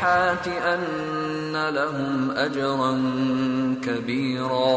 الصالحات أن لهم أجرا كبيرا۔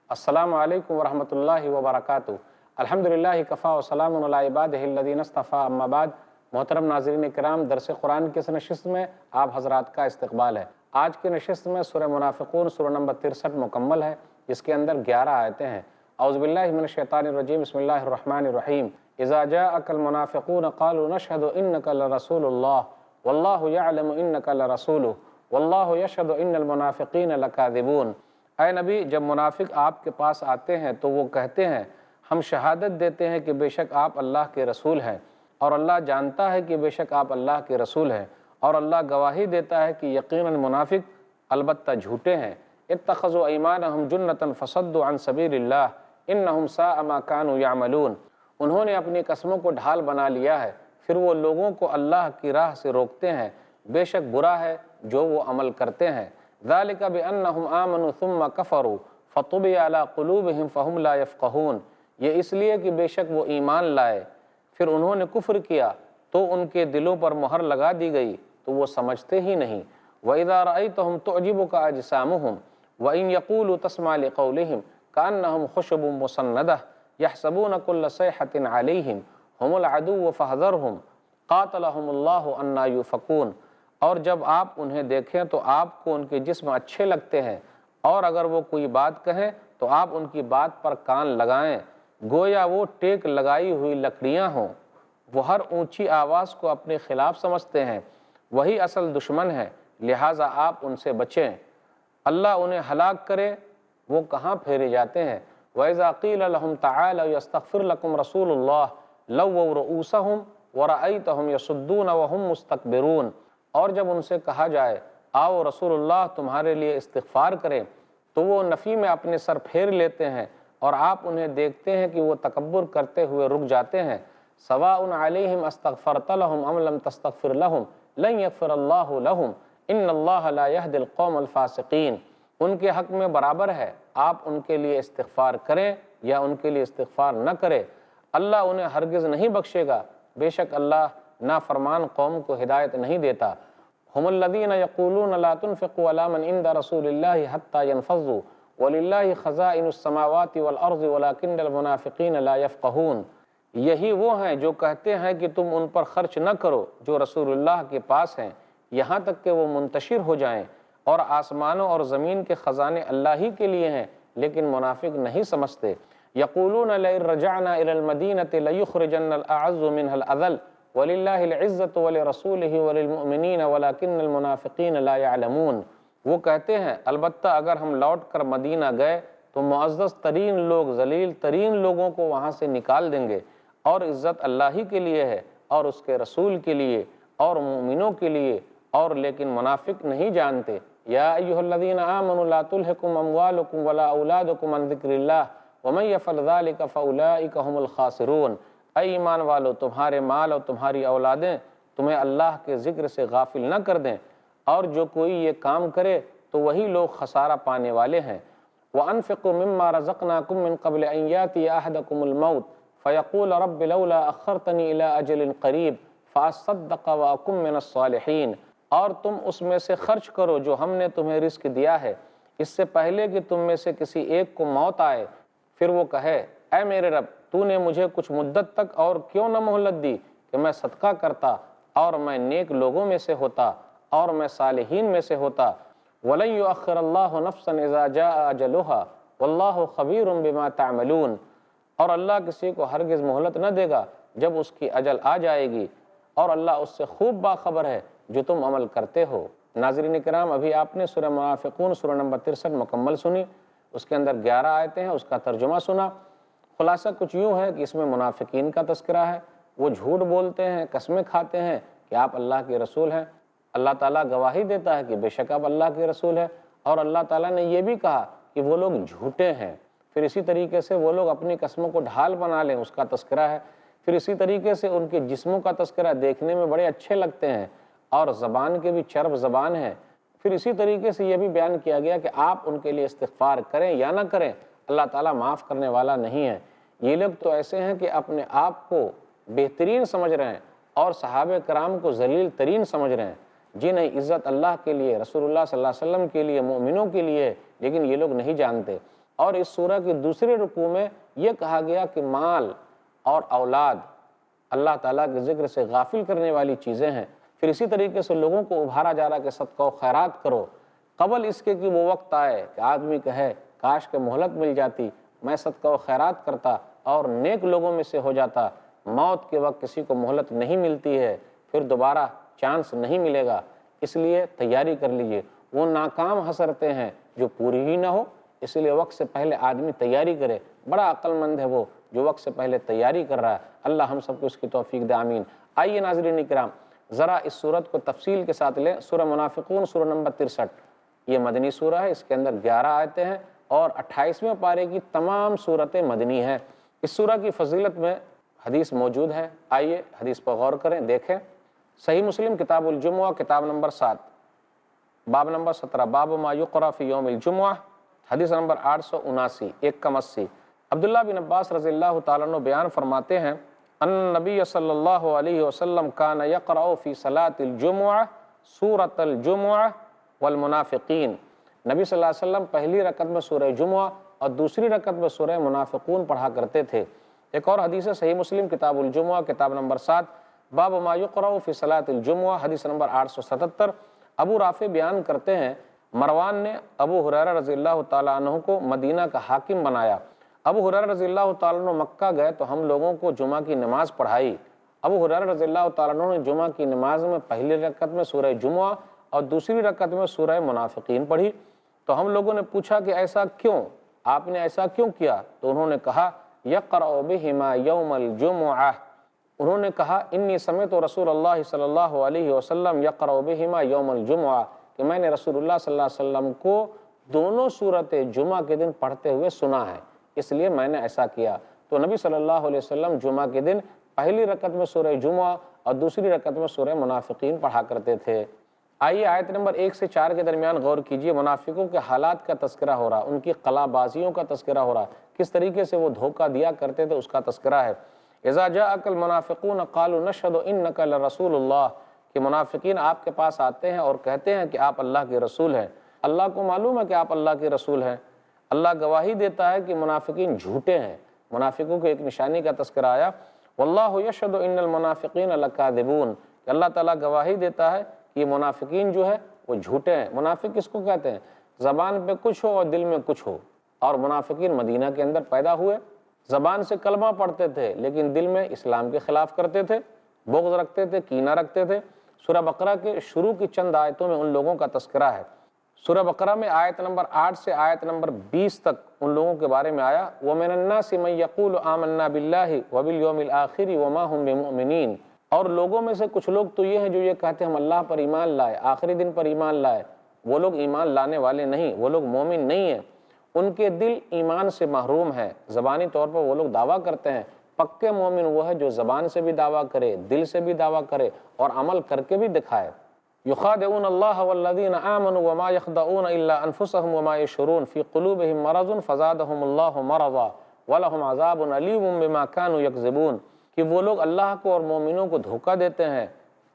السلام علیکم ورحمۃ اللہ وبرکاتہ۔ الحمدللہ کفا وسلام علی عبادہ الذین اصطفیٰ، اما بعد۔ محترم ناظرین کرام، درس قرآن کی اس نشست میں آپ حضرات کا استقبال ہے۔ آج کی نشست میں سورہ منافقون سورہ نمبر 63 مکمل ہے، جس کے اندر 11 آیتیں ہیں۔ اعوذ باللہ من الشیطان الرجیم، بسم اللہ الرحمن الرحیم۔ اذا جاءک المنافقون قالوا نشهد انک لرسول اللہ واللہ یعلم انک لرسولہ واللہ یشہد ان المنافقین لکاذبون۔ اے نبی، جب منافق آپ کے پاس آتے ہیں تو وہ کہتے ہیں ہم شہادت دیتے ہیں کہ بے شک آپ اللہ کے رسول ہیں، اور اللہ جانتا ہے کہ بے شک آپ اللہ کے رسول ہیں، اور اللہ گواہی دیتا ہے کہ یقیناً منافق البتہ جھوٹے ہیں۔ اتخذوا ایمانہم جنۃ فصدوا عن سبیل اللہ انہم ساء ما کانوا یعملون۔ انہوں نے اپنی قسموں کو ڈھال بنا لیا ہے، پھر وہ لوگوں کو اللہ کی راہ سے روکتے ہیں، بے شک برا ہے جو وہ عمل کرتے ہیں۔ ذالک بأنہم آمنوا ثم کفروا فطبع علی قلوبہم فہم لا یفقہون۔ یہ اس لیے کہ بے شک وہ ایمان لائے، پھر انہوں نے کفر کیا تو ان کے دلوں پر مہر لگا دی گئی تو وہ سمجھتے ہی نہیں۔ وَإِذَا رَأَيْتَهُمْ تُعْجِبُكَ أَجْسَامُهُمْ وَإِنْ يَقُولُوا تَسْمَعْ لِقَوْلِهِمْ كَأَنَّهُمْ خُشُبٌ مُّسَنَّدَةٌ يَحْسَبُونَ كُلَّ صَيْحَةٍ عَلَيْهِمْ هُمُ الْعَدُوُّ فَاحْذَرْهُمْ قَاتَلَهُمُ اللَّهُ أَنَّىٰ يُؤْفَكُونَ۔ اور جب آپ انہیں دیکھیں تو آپ کو ان کے جسم اچھے لگتے ہیں، اور اگر وہ کوئی بات کہیں تو آپ ان کی بات پر کان لگائیں، گویا وہ ٹیک لگائی ہوئی لکڑیاں ہوں۔ وہ ہر اونچی آواز کو اپنے خلاف سمجھتے ہیں، وہی اصل دشمن ہے، لہٰذا آپ ان سے بچیں۔ اللہ انہیں ہلاک کرے، وہ کہاں پھیرے جاتے ہیں۔ وَإِذَا قِيلَ لَهُمْ تَعَالَوْا يَسْتَغْفِرْ لَكُمْ رَسُولُ اللَّهِ لَوَّوْا رُءُوسَهُمْ وَرَأَيْتَهُمْ يَصُدُّونَ وَهُمْ مُسْتَكْبِرُونَ۔ اور جب ان سے کہا جائے آؤ رسول اللہ تمہارے لیے استغفار کریں، تو وہ نفی میں اپنے سر پھیر لیتے ہیں، اور آپ انہیں دیکھتے ہیں کہ وہ تکبر کرتے ہوئے رک جاتے ہیں۔ سواء علیہم استغفرت لہم ام لم تستغفر لہم لن یغفر اللہ لہم ان اللہ لا یہدی القوم الفاسقین۔ ان کے حق میں برابر ہے، آپ ان کے لیے استغفار کریں یا ان کے لیے استغفار نہ کریں، اللہ انہیں ہرگز نہیں بخشے گا، بے شک اللہ نافرمان قوم کو ہدایت نہیں دیتا۔ ہم الذین یقولون لا تنفقوا علی من عند رسول اللہ حتی ینفضوا وللہ خزائن السماوات والارض ولکن المنافقین لا یفقہون۔ یہی وہ ہیں جو کہتے ہیں کہ تم ان پر خرچ نہ کرو جو رسول اللہ کے پاس ہیں، یہاں تک کہ وہ منتشر ہو جائیں، اور آسمانوں اور زمین کے خزانے اللہ ہی کے لیے ہیں، لیکن منافق نہیں سمجھتے۔ یقولون لئن رجعنا الی المدینۃ لیخرجن الاعز منها الاذل وَلِلَّهِ الْعِزَّةُ وَلِرَسُولِهِ وَلِلْمُؤْمِنِينَ وَلَكِنَّ الْمُنَافِقِينَ لَا يَعْلَمُونَ۔ وہ کہتے ہیں البتہ اگر ہم لوٹ کر مدینہ گئے تو معزز ترین لوگ ذلیل ترین لوگوں کو وہاں سے نکال دیں گے، اور عزت اللہ ہی کے لیے ہے اور اس کے رسول کے لیے اور مومنوں کے لیے، اور لیکن منافق نہیں جانتے۔ یا ایھا الذین آمنوا لا تلھکم اموالکم ولا اولادکم عن ذکر اللہ ومن یفعل ذلک فاولئک ھم الخاسرون۔ اے ایمان والو، تمہارے مال اور تمہاری اولادیں تمہیں اللہ کے ذکر سے غافل نہ کر دیں، اور جو کوئی یہ کام کرے تو وہی لوگ خسارہ پانے والے ہیں۔ وَأَنفِقُوا مِمَّا رَزَقْنَاكُم مِّن قَبْلِ أَن يَأْتِيَ أَحَدَكُمُ الْمَوْتُ فَيَقُولَ رَبِّ لَوْلَا أَخَّرْتَنِي إِلَىٰ أَجَلٍ قَرِيبٍ فَأَصَّدَّقَ وَأَكُن مِّنَ الصَّالِحِينَ۔ اور تم اس میں سے خرچ کرو جو ہم نے تمہیں رزق دیا ہے، اس سے پہلے کہ تم میں سے کسی ایک کو موت آئے، پھر وہ کہے اے میرے رب، تو نے مجھے کچھ مدت تک اور کیوں نہ مہلت دی کہ میں صدقہ کرتا اور میں نیک لوگوں میں سے ہوتا اور میں صالحین میں سے ہوتا۔ وَلَن يُؤَخِّرَ اللَّهُ نَفْسًا إِذَا جَاءَ أَجَلُهَا وَاللَّهُ خَبِيرٌ بِمَا تَعْمَلُونَ۔ اور اللہ کسی کو ہرگز مہلت نہ دے گا جب اس کی اجل آ جائے گی، اور اللہ اس سے خوب باخبر ہے جو تم عمل کرتے ہو۔ ناظرین کرام، ابھی آپ نے سورہ منافقون سورہ نمبر 63 مکمل سنی، اس کے اندر 11 آیتیں ہیں، اس کا ترجمہ سنا۔ خلاصہ کچھ یوں ہے کہ اس میں منافقین کا تذکرہ ہے، وہ جھوٹ بولتے ہیں، قسمیں کھاتے ہیں کہ آپ اللہ کے رسول ہیں، اللہ تعالیٰ گواہی دیتا ہے کہ بے شک آپ اللہ کے رسول ہیں، اور اللہ تعالیٰ نے یہ بھی کہا کہ وہ لوگ جھوٹے ہیں۔ پھر اسی طریقے سے وہ لوگ اپنی قسموں کو ڈھال بنا لیں، اس کا تذکرہ ہے۔ پھر اسی طریقے سے ان کے جسموں کا تذکرہ، دیکھنے میں بڑے اچھے لگتے ہیں اور زبان کے بھی چرب زبان ہے۔ پھر اسی طریقے سے یہ بھی بیان کیا گیا کہ آپ ان کے لیے استغفار کریں یا نہ کریں، اللہ تعالیٰ معاف کرنے والا نہیں ہے۔ یہ لوگ تو ایسے ہیں کہ اپنے آپ کو بہترین سمجھ رہے ہیں اور صحابہ کرام کو ذلیل ترین سمجھ رہے ہیں۔ جنہیں عزت اللہ کے لیے، رسول اللہ صلی اللہ علیہ وسلم کے لیے، مومنوں کے لیے، لیکن یہ لوگ نہیں جانتے۔ اور اس سورہ کے دوسرے رکوع میں یہ کہا گیا کہ مال اور اولاد اللہ تعالیٰ کے ذکر سے غافل کرنے والی چیزیں ہیں۔ پھر اسی طریقے سے لوگوں کو ابھارا جا رہا کہ صدقہ و خیرات کرو، قبل اس کے کہ وہ وقت آئے کہ آدمی کہے کاش کہ مہلت مل جاتی، میں صدقہ و خیرات کرتا اور نیک لوگوں میں سے ہو جاتا۔ موت کے وقت کسی کو مہلت نہیں ملتی ہے، پھر دوبارہ چانس نہیں ملے گا، اس لیے تیاری کر لیجئے۔ وہ ناکام حسرتیں ہیں جو پوری ہی نہ ہو، اس لیے وقت سے پہلے آدمی تیاری کرے۔ بڑا عقل مند ہے وہ جو وقت سے پہلے تیاری کر رہا ہے۔ اللہ ہم سب کو اس کی توفیق دے، آمین۔ آئیے ناظرین کرام، ذرا اس صورت کو تفصیل کے ساتھ لیں۔ سورہ منافقون، سورہ نمبر 63، یہ مدنی سورہ ہے، اس کے اندر 11 آیتیں ہیں اور 28ویں پارے کی تمام صورتیں مدنی ہیں۔ اس سورہ کی فضیلت میں حدیث موجود ہے، آئیے حدیث پر غور کریں، دیکھیں۔ صحیح مسلم کتاب الجمعہ، کتاب نمبر 7، باب نمبر 17، باب ما یقرأ فی یوم الجمعہ، حدیث نمبر 879، 180۔ عبداللہ بن عباس رضی اللہ تعالیٰ عنہ بیان فرماتے ہیں ان نبی صلی اللہ علیہ وسلم کان یقرأ فی صلاۃ الجمعہ سورۃ الجمعہ والمنافقین۔ نبی صلی اللہ علیہ وسلم پہلی رکعت میں سورہ جمعہ اور دوسری رکعت میں سورہ منافقون پڑھا کرتے تھے۔ ایک اور حدیث ہے صحیح مسلم کتاب الجمعہ، کتاب نمبر 7، باب ما یقرأ فی صلاۃ الجمعہ، حدیث نمبر 877۔ ابو رافع بیان کرتے ہیں مروان نے ابو ہریرہ رضی اللہ تعالیٰ عنہ کو مدینہ کا حاکم بنایا۔ ابو ہریرہ رضی اللہ تعالیٰ عنہ مکہ گئے تو ہم لوگوں کو جمعہ کی نماز پڑھائی۔ ابو ہریرہ رضی اللہ تعالیٰ عنہ نے جمعہ کی نماز میں پہلی رکعت میں سورہ جمعہ اور دوسری رکعت میں سورہ منافقین پڑھی۔ تو ہم لوگوں نے پوچھا کہ ایسا کیوں، آپ نے ایسا کیوں کیا؟ تو انہوں نے کہا یقرأ بہما یوم الجمعہ، انہوں نے کہا انی سمعت رسول اللہ صلی اللہ علیہ وسلم یقرأ بہما یوم الجمعہ، کہ میں نے رسول اللہ صلی اللہ علیہ وسلم کو دونوں صورتیں جمعہ کے دن پڑھتے ہوئے سنا ہے، اس لیے میں نے ایسا کیا۔ تو نبی صلی اللہ علیہ وسلم جمعہ کے دن پہلی رکعت میں سورہ جمعہ اور دوسری رکعت میں سورہ منافقین پڑھا کرتے تھے۔ آئیے آیت نمبر 1 سے 4 کے درمیان غور کیجئے۔ منافقوں کے حالات کا تذکرہ ہو رہا، ان کی قلا بازیوں کا تذکرہ ہو رہا، کس طریقے سے وہ دھوکہ دیا کرتے تھے اس کا تذکرہ ہے۔ اذا جاءک المنافقون قالوا نشهد انک لرسول اللہ، کہ منافقین آپ کے پاس آتے ہیں اور کہتے ہیں کہ آپ اللہ کے رسول ہیں۔ اللہ کو معلوم ہے کہ آپ اللہ کے رسول ہیں، اللہ گواہی دیتا ہے کہ منافقین جھوٹے ہیں۔ منافقوں کی ایک نشانی کا تذکرہ آیا، واللہ یشہد ان المنافقین لکاذبون، کہ اللہ تعالیٰ گواہی دیتا ہے کہ یہ منافقین جو ہے وہ جھوٹے ہیں۔ منافق کس کو کہتے ہیں؟ زبان پہ کچھ ہو اور دل میں کچھ ہو۔ اور منافقین مدینہ کے اندر پیدا ہوئے، زبان سے کلمہ پڑھتے تھے لیکن دل میں اسلام کے خلاف کرتے تھے، بغض رکھتے تھے، کینہ رکھتے تھے۔ سورہ بقرہ کے شروع کی چند آیتوں میں ان لوگوں کا تذکرہ ہے۔ سورہ بقرہ میں آیت نمبر 8 سے آیت نمبر 20 تک ان لوگوں کے بارے میں آیا، وَمِنَ النَّاسِ مَن يَقُولُ آمَنَّا بِاللَّهِ وَبِالْيَوْمِ الْآخِرِ وَمَا هُمْ بِمُؤْمِنِينَ، اور لوگوں میں سے کچھ لوگ تو یہ ہیں جو یہ کہتے ہیں ہم اللہ پر ایمان لائے، آخری دن پر ایمان لائے۔ وہ لوگ ایمان لانے والے نہیں، وہ لوگ مومن نہیں ہیں، ان کے دل ایمان سے محروم ہیں۔ زبانی طور پر وہ لوگ دعویٰ کرتے ہیں، پکے مومن وہ ہے جو زبان سے بھی دعویٰ کرے، دل سے بھی دعویٰ کرے اور عمل کر کے بھی دکھائے۔ یخادعون اللہ والذین آمنوا وما یخدعون الا انفسهم وما یشعرون فی قلوبہم مرض فزادہم اللہ مرضا ولہم عذاب علیم بما کانوا یکذبون، کہ وہ لوگ اللہ کو اور مومنوں کو دھوکہ دیتے ہیں،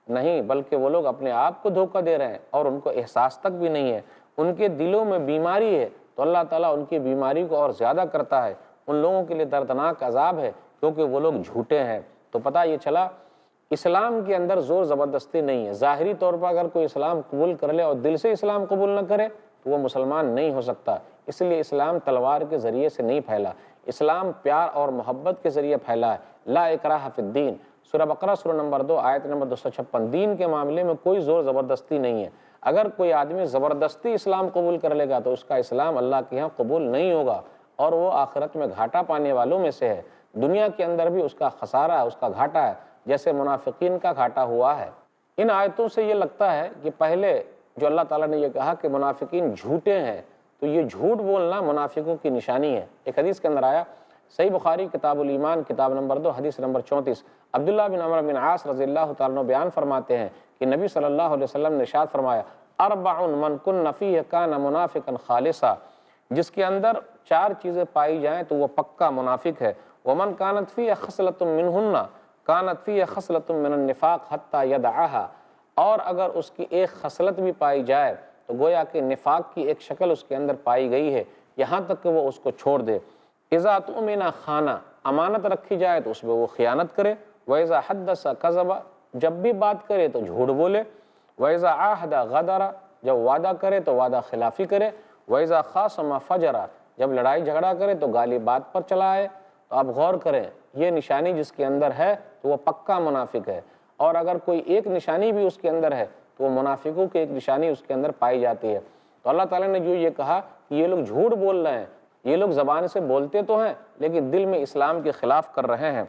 نہیں بلکہ وہ لوگ اپنے آپ کو دھوکہ دے رہے ہیں اور ان کو احساس تک بھی نہیں ہے، ان کے دلوں میں بیماری ہے تو اللہ تعالیٰ ان کی بیماری کو اور زیادہ کرتا ہے۔ ان لوگوں کے لیے دردناک عذاب ہے کیونکہ وہ لوگ جھوٹے ہیں۔ تو پتہ یہ چلا اسلام کے اندر زور زبردستی نہیں ہے۔ ظاہری طور پر اگر کوئی اسلام قبول کر لے اور دل سے اسلام قبول نہ کرے تو وہ مسلمان نہیں ہو سکتا۔ اس لیے اسلام تلوار کے ذریعے سے نہیں پھیلا، اسلام پیار اور محبت کے ذریعے پھیلا ہے۔ لا اکراہ فی الدین، سورہ بقرہ سورہ نمبر 2 آیت نمبر 256۔ دین کے معاملے میں کوئی زور زبردستی نہیں ہے۔ اگر کوئی آدمی زبردستی اسلام قبول کر لے گا تو اس کا اسلام اللہ کے ہاں قبول نہیں ہوگا اور وہ آخرت میں گھاٹا پانے والوں میں سے ہے۔ دنیا کے اندر بھی اس کا خسارہ ہے، اس کا گھاٹا ہے، جیسے منافقین کا گھاٹا ہوا ہے۔ ان آیتوں سے یہ لگتا ہے کہ پہلے جو اللہ تعالیٰ نے یہ کہا کہ منافقین جھوٹے ہیں، تو یہ جھوٹ بولنا منافقوں کی نشانی ہے۔ ایک حدیث کے اندر آیا، صحیح بخاری کتاب الایمان کتاب نمبر 2 حدیث نمبر 34، عبداللہ بن عمر بن عاص رضی اللہ تعالیٰ عنہ بیان فرماتے ہیں کہ نبی صلی اللہ علیہ وسلم نے ارشاد فرمایا، اربع من کن فیہ کان منافقا خالصا، جس کے اندر 4 چیزیں پائی جائیں تو وہ پکا منافق ہے۔ ومن کانت فیہ خصلۃ منہن کانت فیہ خصلۃ من النفاق حتی یدعہا، اور اگر اس کی ایک خصلت بھی پائی جائے تو گویا کہ نفاق کی ایک شکل اس کے اندر پائی گئی ہے، یہاں تک کہ وہ اس کو چھوڑ دے۔ اذا تؤمن خانہ، امانت رکھی جائے تو اس میں وہ خیانت کرے، وَإِذَا حَدَّثَ كَذَبَ، جب بھی بات کرے تو جھوٹ بولے، وَإِذَا عَاهَدَ غَدَرَ، جب وعدہ کرے تو وعدہ خلافی کرے، وَإِذَا خَاصَمَ فَجَرَ، جب لڑائی جھگڑا کرے تو گالی بات پر چلا آئے۔ تو آپ غور کریں، یہ نشانی جس کے اندر ہے تو وہ پکا منافق ہے، اور اگر کوئی ایک نشانی بھی اس کے اندر ہے تو وہ منافقوں کی ایک نشانی اس کے اندر پائی جاتی ہے۔ تو اللہ تعالیٰ نے جو یہ کہا کہ یہ لوگ جھوٹ بول رہے ہیں، یہ لوگ زبان سے بولتے تو ہیں لیکن دل میں اسلام کے خلاف کر رہے ہیں۔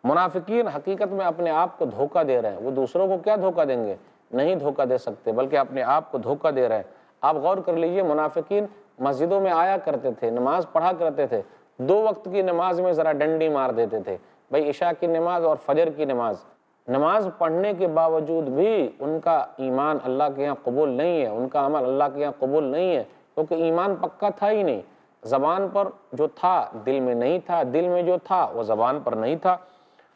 منافقین حقیقت میں اپنے آپ کو دھوکہ دے رہے ہیں، وہ دوسروں کو کیا دھوکہ دیں گے؟ نہیں دھوکہ دے سکتے، بلکہ اپنے آپ کو دھوکہ دے رہے ہیں۔ آپ غور کر لیجئے، منافقین مسجدوں میں آیا کرتے تھے، نماز پڑھا کرتے تھے، 2 وقت کی نماز میں ذرا ڈنڈی مار دیتے تھے، بھئی عشاء کی نماز اور فجر کی نماز پڑھنے کے باوجود بھی ان کا ایمان اللہ کے یہاں قبول نہیں ہے، ان کا عمل اللہ کے یہاں قبول نہیں ہے، کیونکہ ایمان پکا تھا ہی نہیں، زبان پر جو تھا دل میں نہیں تھا، دل میں جو تھا وہ زبان پر نہیں تھا۔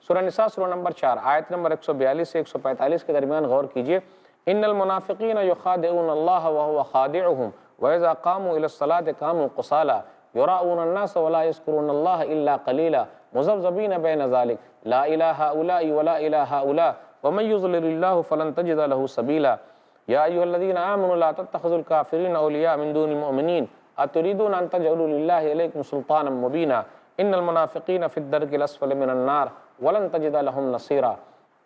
سورہ نساء سورہ نمبر 4 آیت نمبر 142 سے 145 کے درمیان غور کیجئے، ان المنافقین یخادعون اللہ وهو خادعهم واذا قاموا الى الصلاة قاموا قصالا یراؤون الناس ولا یذکرون اللہ الا قلیلا مذبذبین بین ذلک لا الہ هؤلاء ولا الہ هؤلاء ومن یضلل اللہ فلن تجد له سبیلا یا ایھا الذین آمنوا لا تتخذوا الکافرین اولیاء من دون المؤمنین اتريدون ان تجعلوا لله عليكم سلطانا مبینا ان المنافقین فی الدرک الاسفل من النار ولن تجد لهم نصیرا۔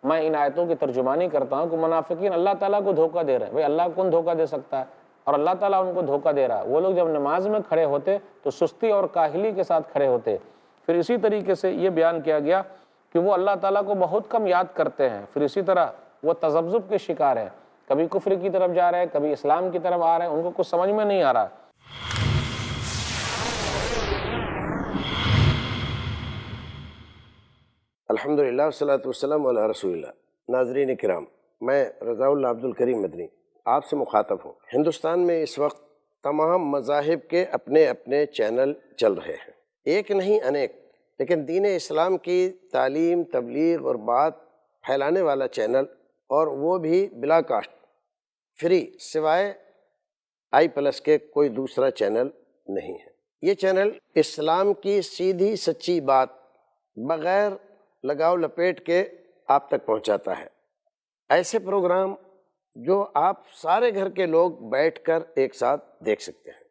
میں ان آیتوں کی ترجمانی کرتا ہوں کہ منافقین اللہ تعالیٰ کو دھوکہ دے رہے ہیں۔ بھئی اللہ کون دھوکہ دے سکتا ہے؟ اور اللہ تعالیٰ ان کو دھوکہ دے رہا ہے۔ وہ لوگ جب نماز میں کھڑے ہوتے تو سستی اور کاہلی کے ساتھ کھڑے ہوتے۔ پھر اسی طریقے سے یہ بیان کیا گیا کہ وہ اللہ تعالیٰ کو بہت کم یاد کرتے ہیں، پھر اسی طرح وہ تذبذب کے شکار ہیں، کبھی کفر کی طرف جا رہے ہیں، کبھی اسلام کی طرف آ رہے ہیں، ان کو کچھ سمجھ میں نہیں آ رہا۔ الحمدللہ والصلاۃ والسلام علی رسول اللہ۔ ناظرین کرام، میں رضا اللہ عبد الکریم مدنی آپ سے مخاطب ہوں۔ ہندوستان میں اس وقت تمام مذاہب کے اپنے اپنے چینل چل رہے ہیں، ایک نہیں انیک، لیکن دین اسلام کی تعلیم، تبلیغ اور بات پھیلانے والا چینل، اور وہ بھی بلا کاسٹ، فری، سوائے i+ کے کوئی دوسرا چینل نہیں ہے۔ یہ چینل اسلام کی سیدھی سچی بات بغیر لگاؤ لپیٹ کے آپ تک پہنچاتا ہے۔ ایسے پروگرام جو آپ سارے گھر کے لوگ بیٹھ کر ایک ساتھ دیکھ سکتے ہیں۔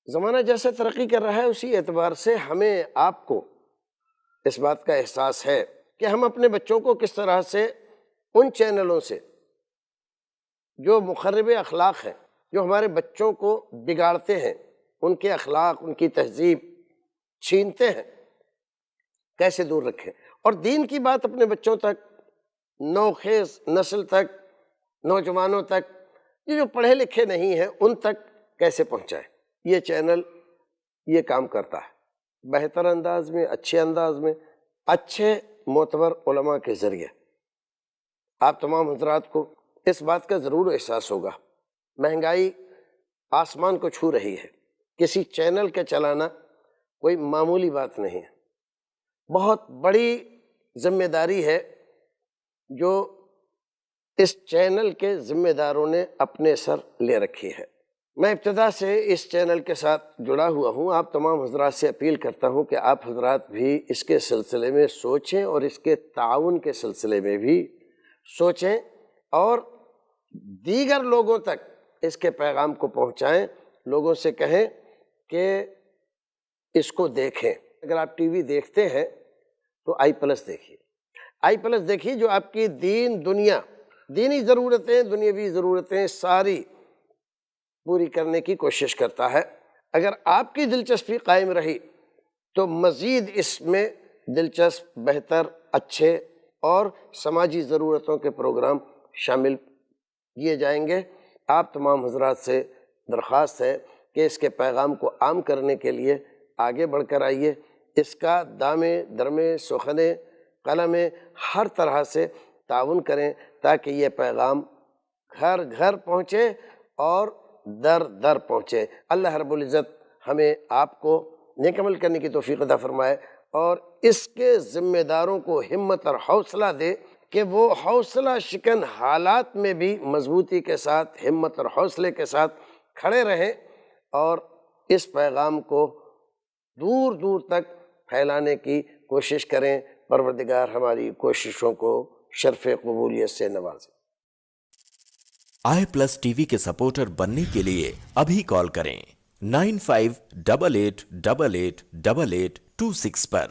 زمانہ جیسے ترقی کر رہا ہے، اسی اعتبار سے ہمیں آپ کو اس بات کا احساس ہے کہ ہم اپنے بچوں کو کس طرح سے ان چینلوں سے جو مخرب اخلاق ہیں، جو ہمارے بچوں کو بگاڑتے ہیں، ان کے اخلاق، ان کی تہذیب چھینتے ہیں، کیسے دور رکھیں، اور دین کی بات اپنے بچوں تک، نوخیز نسل تک، نوجوانوں تک، یہ جو پڑھے لکھے نہیں ہیں ان تک کیسے پہنچائیں۔ یہ چینل یہ کام کرتا ہے، بہتر انداز میں، اچھے انداز میں، اچھے معتبر علماء کے ذریعے۔ آپ تمام حضرات کو اس بات کا ضرور احساس ہوگا، مہنگائی آسمان کو چھو رہی ہے، کسی چینل کا چلانا کوئی معمولی بات نہیں ہے، بہت بڑی ذمہ داری ہے جو اس چینل کے ذمہ داروں نے اپنے سر لے رکھی ہے۔ میں ابتدا سے اس چینل کے ساتھ جڑا ہوا ہوں، آپ تمام حضرات سے اپیل کرتا ہوں کہ آپ حضرات بھی اس کے سلسلے میں سوچیں، اور اس کے تعاون کے سلسلے میں بھی سوچیں، اور دیگر لوگوں تک اس کے پیغام کو پہنچائیں، لوگوں سے کہیں کہ اس کو دیکھیں۔ اگر آپ ٹی وی دیکھتے ہیں تو i+ دیکھیے، i+ دیکھیے، جو آپ کی دنیا، دینی ضرورتیں، دنیاوی ضرورتیں ساری پوری کرنے کی کوشش کرتا ہے۔ اگر آپ کی دلچسپی قائم رہی تو مزید اس میں دلچسپ، بہتر، اچھے اور سماجی ضرورتوں کے پروگرام شامل کیے جائیں گے۔ آپ تمام حضرات سے درخواست ہے کہ اس کے پیغام کو عام کرنے کے لیے آگے بڑھ کر آئیے، اس کا دامے درمے سخنے قلم ہر طرح سے تعاون کریں تاکہ یہ پیغام گھر گھر پہنچے اور در در پہنچے۔ اللہ رب العزت ہمیں آپ کو نیک عمل کرنے کی توفیق عطا فرمائے، اور اس کے ذمہ داروں کو ہمت اور حوصلہ دے کہ وہ حوصلہ شکن حالات میں بھی مضبوطی کے ساتھ، ہمت اور حوصلے کے ساتھ کھڑے رہیں اور اس پیغام کو دور دور تک پھیلانے کی کوشش کریں۔ پروردگار ہماری کوششوں کو شرف قبولیت سے نوازے۔ i+TV کے سپورٹر بننے کے لیے ابھی کال کریں 9588888826 پر۔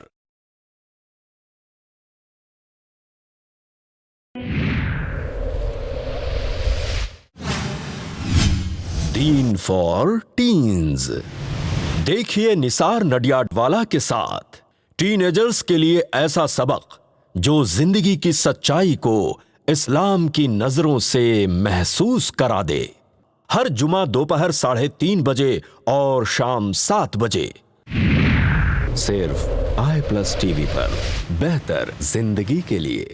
ٹین فار ٹینز، دیکھیے نثار نڈیاڈوالا کے ساتھ ٹین ایجرز کے لیے ایسا سبق جو زندگی کی سچائی کو اسلام کی نظروں سے محسوس کرا دے۔ ہر جمعہ دوپہر 3:30 بجے اور شام 7 بجے صرف i+TV پر، بہتر زندگی کے لیے۔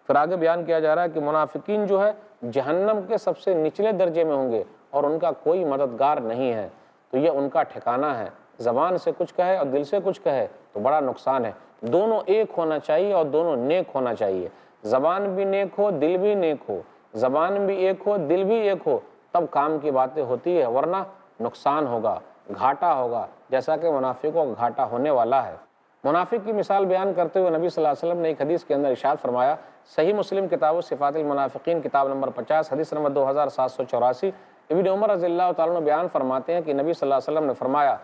پھر آگے بیان کیا جا رہا ہے کہ منافقین جو ہے جہنم کے سب سے نچلے درجے میں ہوں گے اور ان کا کوئی مددگار نہیں ہے، تو یہ ان کا ٹھکانہ ہے۔ زبان سے کچھ کہے اور دل سے کچھ کہے تو بڑا نقصان ہے۔ دونوں ایک ہونا چاہیے اور دونوں نیک ہونا چاہیے۔ زبان بھی نیک ہو، دل بھی نیک ہو، زبان بھی ایک ہو، دل بھی ایک ہو، تب کام کی باتیں ہوتی ہے، ورنہ نقصان ہوگا، گھاٹا ہوگا، جیسا کہ منافقوں کا گھاٹا ہونے والا ہے۔ منافق کی مثال بیان کرتے ہوئے نبی صلی اللہ علیہ وسلم نے ایک حدیث کے اندر ارشاد فرمایا، صحیح مسلم کتاب صفات المنافقین کتاب نمبر 50 حدیث نمبر 2784، ابن عمر رضی اللہ تعالیٰ عنہ بیان فرماتے ہیں کہ نبی صلی اللہ علیہ وسلم نے فرمایا،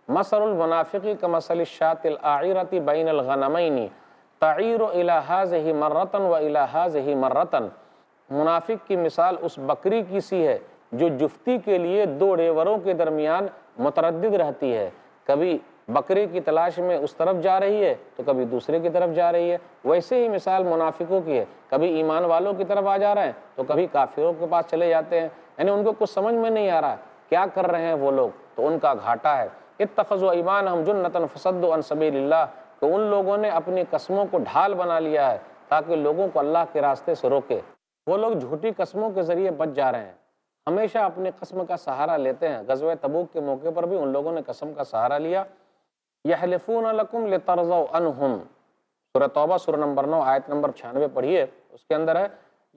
مثل المنافق کمثل الشاة العائرة بین الغنمین تعیر الی ہذہ مرۃ و الی ہذہ مرۃ، منافق کی مثال اس بکری کی سی ہے جو جفتی کے لیے 2 ڈیوروں کے درمیان متردد رہتی ہے، کبھی بکری کی تلاش میں اس طرف جا رہی ہے تو کبھی دوسرے کی طرف جا رہی ہے۔ ویسے ہی مثال منافقوں کی ہے، کبھی ایمان والوں کی طرف آ جا رہے ہیں تو کبھی کافروں کے پاس چلے جاتے ہیں، یعنی ان کو کچھ سمجھ میں نہیں آ رہا کیا کر رہے ہیں وہ لوگ، تو ان کا گھاٹا ہے۔ اتخذوا ایمانہم جنۃ فصدوا عن سبیل اللہ، تو ان لوگوں نے اپنی قسموں کو ڈھال بنا لیا ہے تاکہ لوگوں کو اللہ کے راستے سے روکے۔ وہ لوگ جھوٹی قسموں کے ذریعے بچ جا رہے ہیں، ہمیشہ اپنی قسم کا سہارا لیتے ہیں۔ غزوہ تبوک کے موقع پر بھی ان لوگوں نے قسم کا سہارا لیا۔ یحلفون لکم لترضوا عنہم، سورہ توبہ سورہ نمبر 9 آیت نمبر 96 پڑھیے، اس کے اندر ہے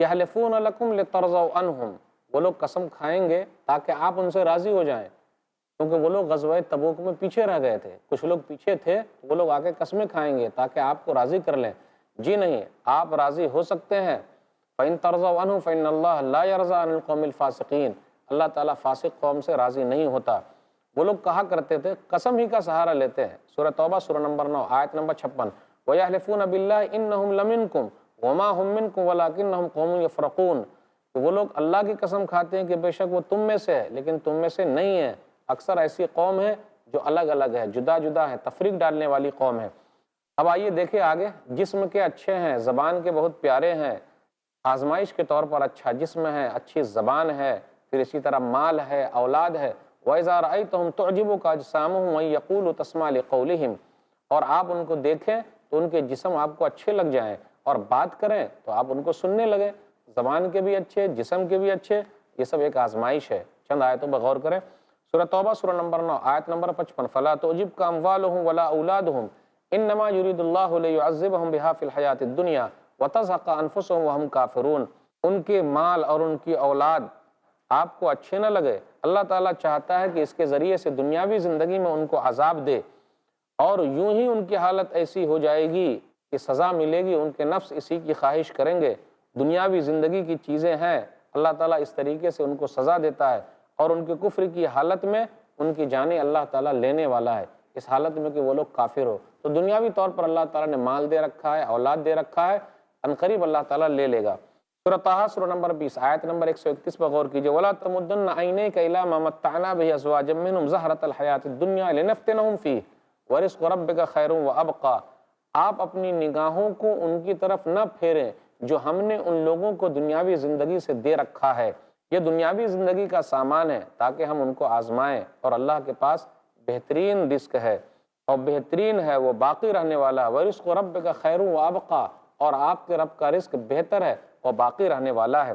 یحلفون لکم لترضوا عنہم، وہ لوگ قسم کھائیں گے تاکہ آپ ان سے راضی ہو جائیں، کیونکہ وہ لوگ غزوہ تبوک میں پیچھے رہ گئے تھے، کچھ لوگ پیچھے تھے، وہ لوگ آگے قسمیں کھائیں گے تاکہ آپ کو راضی کر لیں۔ جی نہیں، آپ راضی ہو سکتے ہیں۔ فَإِن تَرْضَوْا عَنْهُمْ فَإِنَّ اللَّهَ لَا يَرْضَىٰ عَنِ الْقَوْمِ الْفَاسِقِينَ، اللہ تعالیٰ فاسق قوم سے راضی نہیں ہوتا۔ وہ لوگ کہا کرتے تھے، قسم ہی کا سہارا لیتے ہیں۔ سورہ توبہ سورہ نمبر 9 آیت نمبر 56، وَيَحْلِفُونَ بِاللَّهِ إِنَّهُمْ لَمِنْكُمْ وَمَا هُمْ مِنْكُمْ وَلَٰكِنَّهُمْ قَوْمٌ يَفْرَقُونَ، وہ لوگ اللہ کی قسم کھاتے ہیں کہ بے شک وہ تم میں سے ہے لیکن تم میں سے نہیں ہے۔ اکثر ایسی قوم ہے جو الگ الگ ہے، جدا جدا ہے، تفریق ڈالنے والی قوم ہے۔ اب آئیے دیکھیں آگے، جسم کے اچھے ہیں، زبان کے بہت پیارے ہیں، آزمائش کے طور پر اچھا جسم ہے، اچھی زبان ہے، پھر اسی طرح مال ہے، اولاد ہے۔ وَإِذَا رَأَيْتَهُمْ تُعْجِبُكَ أَجْسَامُهُمْ وَإِن يَقُولُوا تَسْمَعْ لِقَوْلِهِمْ، اور آپ ان کو دیکھیں تو ان کے جسم آپ کو اچھے لگ جائیں، اور بات کریں تو آپ ان کو سننے لگیں۔ زبان کے بھی اچھے، جسم کے بھی اچھے، یہ سب ایک آزمائش ہے۔ چند آیتوں پر غور کریں۔ سورہ توبہ سورہ نمبر 9 آیت نمبر 55، فَلَا تُعْجِبْكَ أَمْوَالُهُمْ وَلَا أَوْلَادُهُمْ إِنَّمَا يُرِيدُ اللَّهُ لِيُعَذِّبَهُمْ بِهَا فِي الْحَيَاةِ الدُّنْيَا وَتَزْهَقَ أَنفُسُهُمْ وَهُمْ كَافِرُونَ، ان کے مال اور ان کی اولاد آپ کو اچھے نہ لگے، اللہ تعالیٰ چاہتا ہے کہ اس کے ذریعے سے دنیاوی زندگی میں ان کو عذاب دے، اور یوں ہی ان کی حالت ایسی ہو جائے گی کہ سزا ملے گی، ان کے نفس اسی کی خواہش کریں گے۔ دنیاوی زندگی کی چیزیں ہیں، اللہ تعالیٰ اس طریقے سے ان کو سزا دیتا ہے، اور ان کے کفر کی حالت میں ان کی جانیں اللہ تعالیٰ لینے والا ہے، اس حالت میں کہ وہ لوگ کافر ہو۔ تو دنیاوی طور پر اللہ تعالیٰ نے مال دے رکھا ہے، اولاد دے رکھا ہے، عنقریب اللہ تعالیٰ لے لے گا۔ سورہ طٰہٰ سورہ نمبر 20 آیت نمبر 131 پر غور کیجئے، وَلَا تَمُدَّنَّ عَيْنَيْكَ إِلَىٰ مَا مَتَّعْنَا بِهِ أَزْوَاجًا مِّنْهُمْ زَهْرَةَ الْحَيَاةِ الدُّنْيَا لِنَفْتِنَهُمْ فِيهِ وَرِزْقُ رَبِّكَ خَيْرٌ وَأَبْقَىٰ، آپ اپنی نگاہوں کو ان کی طرف نہ پھیریں جو ہم نے ان لوگوں کو دنیاوی زندگی سے دے رکھا ہے، یہ دنیاوی زندگی کا سامان ہے تاکہ ہم ان کو آزمائیں، اور اللہ کے پاس بہترین رزق ہے اور بہترین ہے، وہ باقی رہنے والا۔ وَرِزْقُ رَبِّكَ خَيْرٌ وَأَبْقَىٰ، اور آپ کے رب کا رزق بہتر ہے اور باقی رہنے والا ہے۔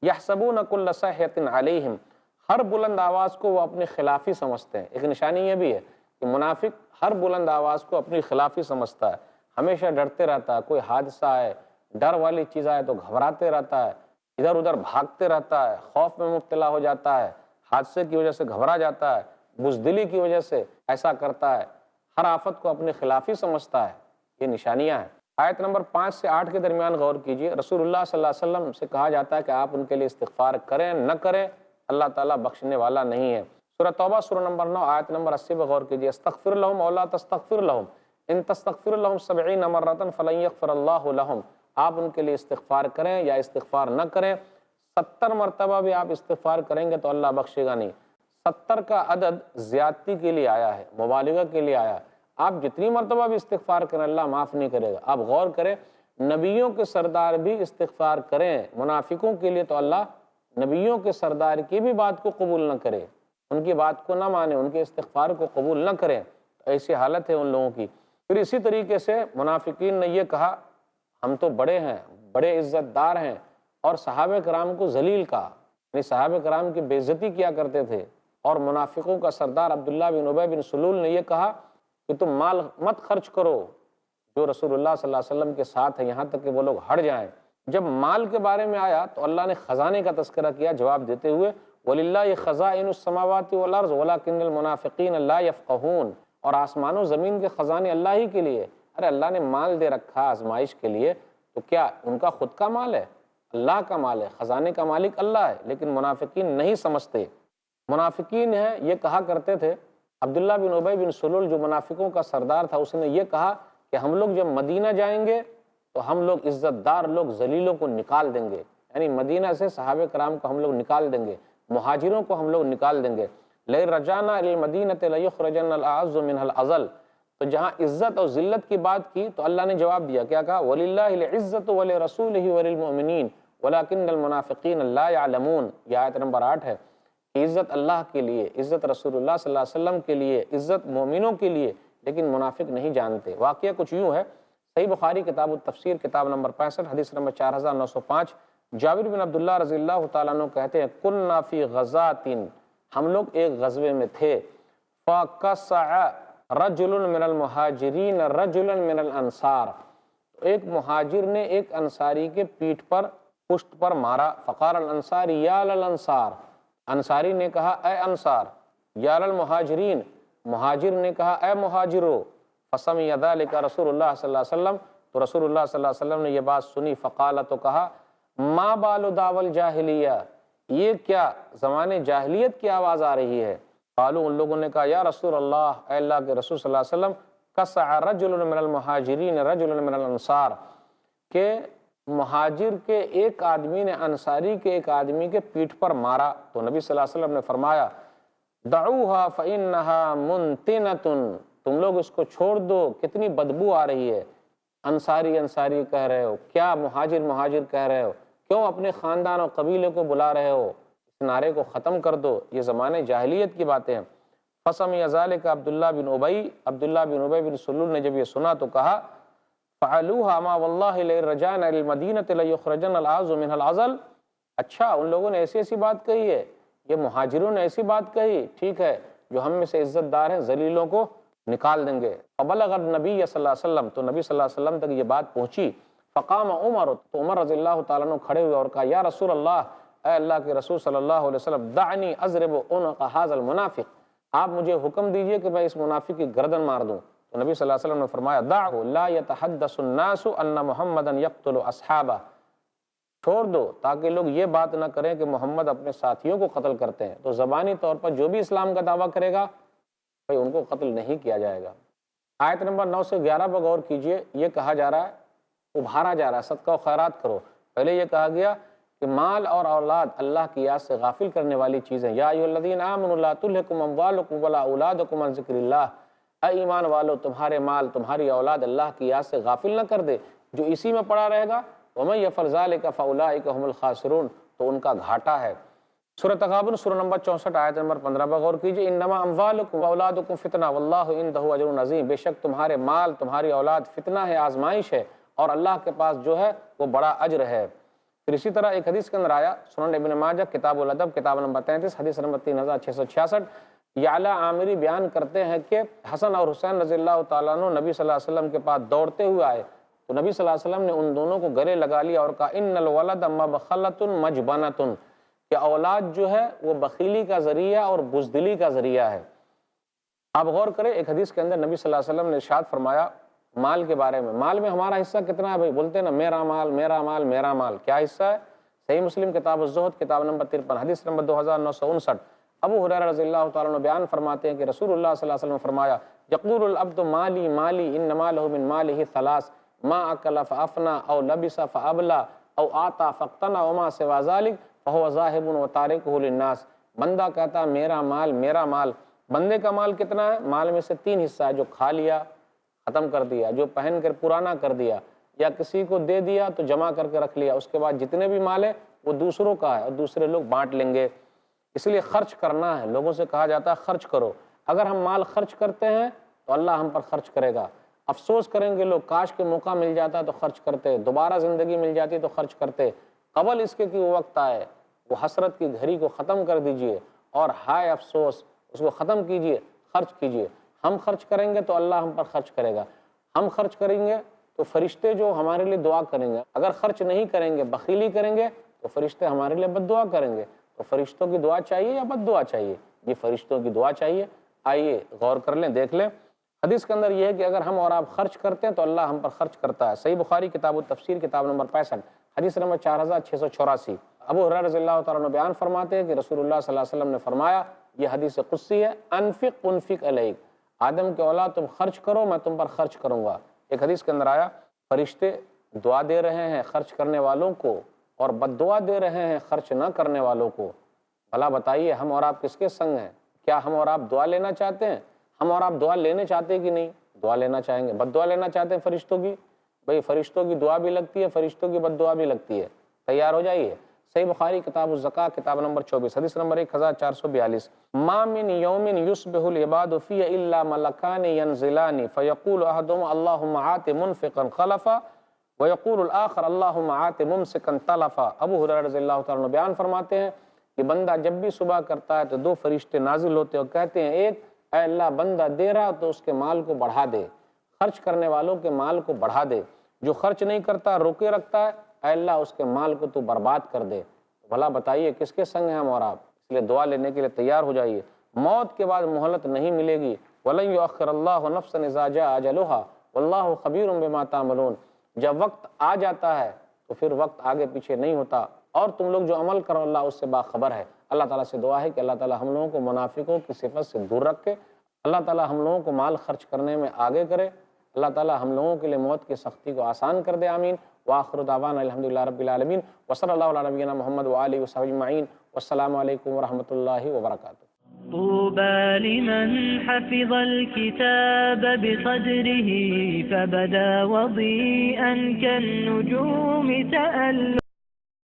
یحسبون کل صیحۃ علیہم، ہر بلند آواز کو وہ اپنے خلافی سمجھتے ہیں۔ ایک نشانی یہ بھی ہے کہ منافق ہر بلند آواز کو اپنی خلافی سمجھتا ہے، ہمیشہ ڈرتے رہتا ہے، کوئی حادثہ آئے، ڈر والی چیز آئے تو گھبراتے رہتا ہے، ادھر ادھر بھاگتے رہتا ہے، خوف میں مبتلا ہو جاتا ہے، حادثے کی وجہ سے گھبرا جاتا ہے، بزدلی کی وجہ سے ایسا کرتا ہے، ہر آفت کو اپنے خلافی سمجھتا ہے۔ یہ نشانیاں ہیں۔ آیت نمبر 5 سے 8 کے درمیان غور کیجئے، رسول اللہ صلی اللہ علیہ وسلم سے کہا جاتا ہے کہ آپ ان کے لیے استغفار کریں نہ کریں، اللہ تعالیٰ بخشنے والا نہیں ہے۔ سورہ توبہ سورہ نمبر 9 آیت نمبر 80 پہ غور کیجئے، استغفر لہم او لا تستغفر لہم ان تستغفر لہم 70 مرۃ فلن یغفر اللہ لہم، آپ ان کے لیے استغفار کریں یا استغفار نہ کریں، 70 مرتبہ بھی آپ استغفار کریں گے تو اللہ بخشے گا نہیں۔ 70 کا عدد زیادتی کے لیے آیا ہے، مبالغہ کے لیے آیا ہے۔ آپ جتنی مرتبہ بھی استغفار کریں اللہ معاف نہیں کرے گا۔ آپ غور کریں، نبیوں کے سردار بھی استغفار کریں، منافقوں کے لیے تو اللہ نبیوں کے سردار کی بھی بات کو قبول نہ کرے، ان کی بات کو نہ مانے، ان کے استغفار کو قبول نہ کریں، ایسی حالت ہے ان لوگوں کی۔ پھر اسی طریقے سے منافقین نے یہ کہا ہم تو بڑے ہیں، بڑے عزت دار ہیں، اور صحابہ کرام کو ذلیل کہا، یعنی صحابہ کرام کی بے عزتی کیا کرتے تھے۔ اور منافقوں کا سردار عبداللہ بن ابی بن سلول نے یہ کہا کہ تم مال مت خرچ کرو جو رسول اللہ صلی اللہ علیہ وسلم کے ساتھ ہے، یہاں تک کہ وہ لوگ ہٹ جائیں۔ جب مال کے بارے میں آیا تو اللہ نے خزانے کا تذکرہ کیا جواب دیتے ہوئے، وَلِلَّهِ خَزَائِنُ السَّمَاوَاتِ وَالْأَرْضِ وَلَكِنَّ الْمُنَافِقِينَ لَا يَفْقَهُونَ، اور آسمان و زمین کے خزانے اللہ ہی کے لیے۔ ارے اللہ نے مال دے رکھا آزمائش کے لیے، تو کیا ان کا خود کا مال ہے؟ اللہ کا مال ہے، خزانے کا مالک اللہ ہے، لیکن منافقین نہیں سمجھتے۔ منافقین ہیں یہ کہا کرتے تھے، عبداللہ بن ابی بن سلول جو منافقوں کا سردار تھا، اس نے یہ کہا کہ ہم لوگ جب مدینہ جائیں گے تو ہم لوگ عزت دار لوگ ذلیلوں کو نکال دیں گے، یعنی مدینہ سے صحابہ کرام کو ہم لوگ نکال دیں گے، مہاجروں کو ہم لوگ نکال دیں گے۔ لئن رجعنا الی المدینۃ لیخرجن الاعز منها الاذل، تو جہاں عزت اور ذلت کی بات کی تو اللہ نے جواب دیا، کیا کہا؟ وَلِلَّهِ الْعِزَّةُ وَلِرَسُولِهِ وَلِلْمُؤْمِنِينَ وَلَكِنَّ الْمُنَافِقِينَ لَا يَعْلَمُونَ۔ یہ آیت نمبر 8 ہے کہ عزت اللہ کے لیے، عزت رسول اللہ صلی اللہ علیہ وسلم کے لیے، عزت مومنوں کے لیے، لیکن منافق نہیں جانتے۔ واقعہ کچھ یوں ہے، صحیح بخاری کتاب التفسیر کتاب نمبر 65 حدیث نمبر 4905، جابر بن عبداللہ رضی اللہ تعالیٰ عنہ کہتے ہیں کُنَّا فِی غَزَاتٍ، ہم لوگ ایک غزوے میں تھے، فَقَصَعَ رَجُلٌ مِّنَ الْمُحَاجِرِينَ رَجُلًا مِّنَ الْأَنصَارِ، ایک مہاجر نے ایک انصاری کے پیٹھ پر، پشت پر مارا، فقال الانصاری یا للانصار، انصاری نے کہا اے انصار، یا للمہاجرین، مہاجر نے کہا اے مہاجرو، فسمع ذلك رسول اللہ صلی اللہ علیہ وسلم، تو رسول اللہ صلی اللہ علیہ وسلم نے یہ بات سنی، فقال، تو کہا ما بال دعوی الجاہلیہ، یہ کیا زمانے جاہلیت کی آواز آ رہی ہے؟ قالوا، ان لوگوں نے کہا یا رسول اللہ، اے اللہ کے رسول صلی اللہ علیہ وسلم، قصع رجل من المہاجرین رجل من الانصار، کہ مہاجر کے ایک آدمی نے انصاری کے ایک آدمی کے پیٹھ پر مارا، تو نبی صلی اللہ علیہ وسلم نے فرمایا دعوها فإنها منتنة، تم لوگ اس کو چھوڑ دو، کتنی بدبو آ رہی ہے، انصاری انصاری کہہ رہے ہو، کیا مہاجر مہاجر کہہ رہے ہو، کیوں اپنے خاندان اور قبیلے کو بلا رہے ہو، اس نعرے کو ختم کر دو، یہ زمانے جاہلیت کی باتیں ہیں۔ فسمع ذلك عبداللہ بن ابی بن سلول نے جب یہ سنا تو کہا فعلوها ما والله لئن رجعنا الى المدینۃ لیخرجن الاعز منها الاذل، اچھا ان لوگوں نے ایسی ایسی بات کہی ہے، یہ مہاجروں نے ایسی بات کہی، ٹھیک ہے، جو ہم میں سے عزت دار ہیں ذلیلوں کو نکال دیں گے۔ فبلغ النبی صلی اللہ علیہ وسلم، تو نبی صلی اللہ علیہ وسلم تک یہ بات پہنچی، فقام عمر، تو عمر رضی اللہ تعالیٰ عنہ کھڑے ہوئے اور کہا یا رسول اللہ، اے اللہ کے رسول صلی اللہ علیہ وسلم، دعنی اضرب عنق ھذا المنافق، آپ مجھے حکم دیجئے کہ میں اس منافق کی گردن مار دوں۔ تو نبی صلی اللہ علیہ وسلم نے فرمایا دعہ لا يتحدث الناس ان محمدا يقتل اصحابہ، چھوڑ دو تاکہ لوگ یہ بات نہ کریں کہ محمد اپنے ساتھیوں کو قتل کرتے ہیں، تو زبانی طور پر جو بھی اسلام کا دعویٰ کرے گا بھائی ان کو قتل نہیں کیا جائے گا۔ آیت نمبر 9 سے 11 پر غور کیجئے، یہ کہا جا رہا ہے، ابھارا جا رہا ہے صدقہ و خیرات کرو۔ پہلے یہ کہا گیا کہ مال اور اولاد اللہ کی یاد سے غافل کرنے والی چیزیں، یا ایھا الذین آمنوا لا تلھکم اموالکم ولا اولادکم عن ذکر اللہ، اے ایمان والو تمہارے مال تمہاری اولاد اللہ کی یاد سے غافل نہ کر دے، جو اسی میں پڑا رہے گا وَمَن يَفْعَلْ ذَلِكَ فَأُولَٰئِكَ هُمُ الْخَاسِرُونَ، تو ان کا گھاٹا ہے۔ سورہ تغابن سورہ نمبر 64 آیت نمبر 15 پر غور کیجئے، انما اموالکم واولادکم فتنہ واللہ عندہ اجر عظیم، بے شک تمہارے مال تمہاری اولاد فتنہ ہے، آزمائش ہے، اور اللہ کے پاس جو ہے وہ بڑا اجر ہے۔ پھر اسی طرح ایک حدیث کے اندر آیا، سنن ابن ماجہ کتاب الادب کتاب نمبر 33 حدیث نمبر 3666، یعلا عامری بیان کرتے ہیں کہ حسن اور حسین رضی اللہ تعالیٰ عنہ نبی صلی اللہ علیہ وسلم کے پاس دوڑتے ہوئے آئے تو نبی صلی اللہ علیہ وسلم نے ان دونوں کو گلے لگا لیا اور کہا ان الولد مبخلۃ مجبنۃ، کہ اولاد جو ہے وہ بخیلی کا ذریعہ اور بزدلی کا ذریعہ ہے۔ آپ غور کریں، ایک حدیث کے اندر نبی صلی اللہ علیہ وسلم نے ارشاد فرمایا مال کے بارے میں، مال میں ہمارا حصہ کتنا ہے بھائی؟ بولتے ہیں نا میرا مال میرا مال میرا مال، کیا حصہ ہے؟ صحیح مسلم کتاب الزہد کتاب نمبر 53 حدیث نمبر 2959، ابو ہریرہ رضی اللہ تعالیٰ عنہ بیان فرماتے ہیں کہ رسول اللہ صلی اللہ علیہ وسلم نے فرمایا یقول العبد مالی مالی انما له من ماله ثلاث ما اکل فافنا او لبس فابلا او آتا فاقتنى وما سوى ذلك فهو ذاهب وتاركه للناس۔ بندہ کہتا میرا مال میرا مال، بندے کا مال کتنا ہے؟ مال میں سے 3 حصہ ہے، جو کھا لیا ختم کر دیا، جو پہن کر پرانا کر دیا، یا کسی کو دے دیا تو جمع کر کے رکھ لیا، اس کے بعد جتنے بھی مال ہے وہ دوسروں کا ہے اور دوسرے لوگ بانٹ لیں گے۔ اس لیے خرچ کرنا ہے، لوگوں سے کہا جاتا ہے خرچ کرو۔ اگر ہم مال خرچ کرتے ہیں تو اللہ ہم پر خرچ کرے گا۔ افسوس کریں گے لوگ، کاش کے موقع مل جاتا تو خرچ کرتے، دوبارہ زندگی مل جاتی تو خرچ کرتے، قبل اس کے کہ وہ وقت آئے۔ وہ حسرت کی گھڑی کو ختم کر دیجئے اور ہائے افسوس اس کو ختم کیجئے، خرچ کیجئے۔ ہم خرچ کریں گے تو اللہ ہم پر خرچ کرے گا، ہم خرچ کریں گے تو فرشتے جو ہمارے لیے دعا کریں گے۔ اگر خرچ نہیں کریں گے، بخیلی کریں گے تو فرشتے ہمارے لیے بد دعا کریں گے۔ تو فرشتوں کی دعا چاہیے یا بد دعا چاہیے؟ یہ فرشتوں کی دعا چاہیے۔ آئیے غور کر لیں، دیکھ لیں۔ حدیث کے اندر یہ ہے کہ اگر ہم اور آپ خرچ کرتے ہیں تو اللہ ہم پر خرچ کرتا ہے۔ صحیح بخاری کتاب التفسیر کتاب نمبر 65 حدیث نمبر 4684، ابو ہریرہ رضی اللہ تعالیٰ عنہ بیان فرماتے ہیں کہ رسول اللہ صلی اللہ علیہ وسلم نے فرمایا، یہ حدیث قدسی ہے، انفق انفق علیک، آدم کے اولاد تم خرچ کرو میں تم پر خرچ کروں گا۔ ایک حدیث کے اندر آیا فرشتے دعا دے رہے ہیں خرچ کرنے والوں کو اور بد دعا دے رہے ہیں خرچ نہ کرنے والوں کو۔ بھلا بتائیے ہم اور آپ کس کے سنگ ہیں؟ کیا ہم اور آپ دعا لینا چاہتے ہیں؟ ہم اور آپ دعا لینے چاہتے ہیں کہ نہیں؟ دعا لینا چاہیں گے۔ بد دعا لینا چاہتے ہیں فرشتوں کی؟ بھئی فرشتوں کی دعا بھی لگتی ہے، فرشتوں کی بد دعا بھی لگتی ہے، تیار ہو جائیے۔ صحیح بخاری کتاب الزکاة کتاب نمبر 24 حدیث نمبر 1442، ما من یوم یصبح العباد فیہ الا ملکان ینزلان فیقول احدہم اللہم آت منفقا خلفا ویقول الآخر اللہم آت ممسکا تلفا۔ ابو ہریرہ رضی اللہ تعالیٰ عنہ بیان فرماتے ہیں کہ بندہ جب بھی صبح کرتا ہے تو 2 فرشتے نازل ہوتے ہیں اور کہتے ہیں، ایک اے اللہ بندہ دے رہا تو اس کے مال کو بڑھا دے، خرچ کرنے والوں کے مال کو بڑھا دے، جو خرچ نہیں کرتا روکے رکھتا ہے اے اللہ اس کے مال کو تو برباد کر دے۔ بھلا بتائیے کس کے سنگ ہیں ہم اور آپ؟ اس لیے دعا لینے کے لیے تیار ہو جائیے، موت کے بعد مہلت نہیں ملے گی۔ وَلَن يُؤَخِّرَ اللَّهُ نَفْسًا إِذَا جَاءَ أَجَلُهَا وَاللَّهُ خَبِيرٌ بِمَا تَعْمَلُونَ۔ جب وقت آ جاتا ہے تو پھر وقت آگے پیچھے نہیں ہوتا، اور تم لوگ جو عمل کرو اللہ اس سے باخبر ہے۔ اللہ تعالیٰ سے دعا ہے کہ اللہ تعالیٰ ہم لوگوں کو منافقوں کی صفت سے دور رکھے، اللہ تعالیٰ ہم لوگوں کو مال خرچ کرنے میں آگے کرے، اللہ تعالیٰ ہم لوگوں کے لیے موت کی سختی کو آسان کر دے، آمین۔ وآخر دعوانا الحمدللہ رب العالمین، وصلی اللہ علی نبینا محمد وآلہ وصحبہ اجمعین، والسلام علیکم ورحمۃ اللہ وبرکاتہ۔ طوبى لمن حفظ الكتاب بصدره فبدا وضيئا كالنجوم تألق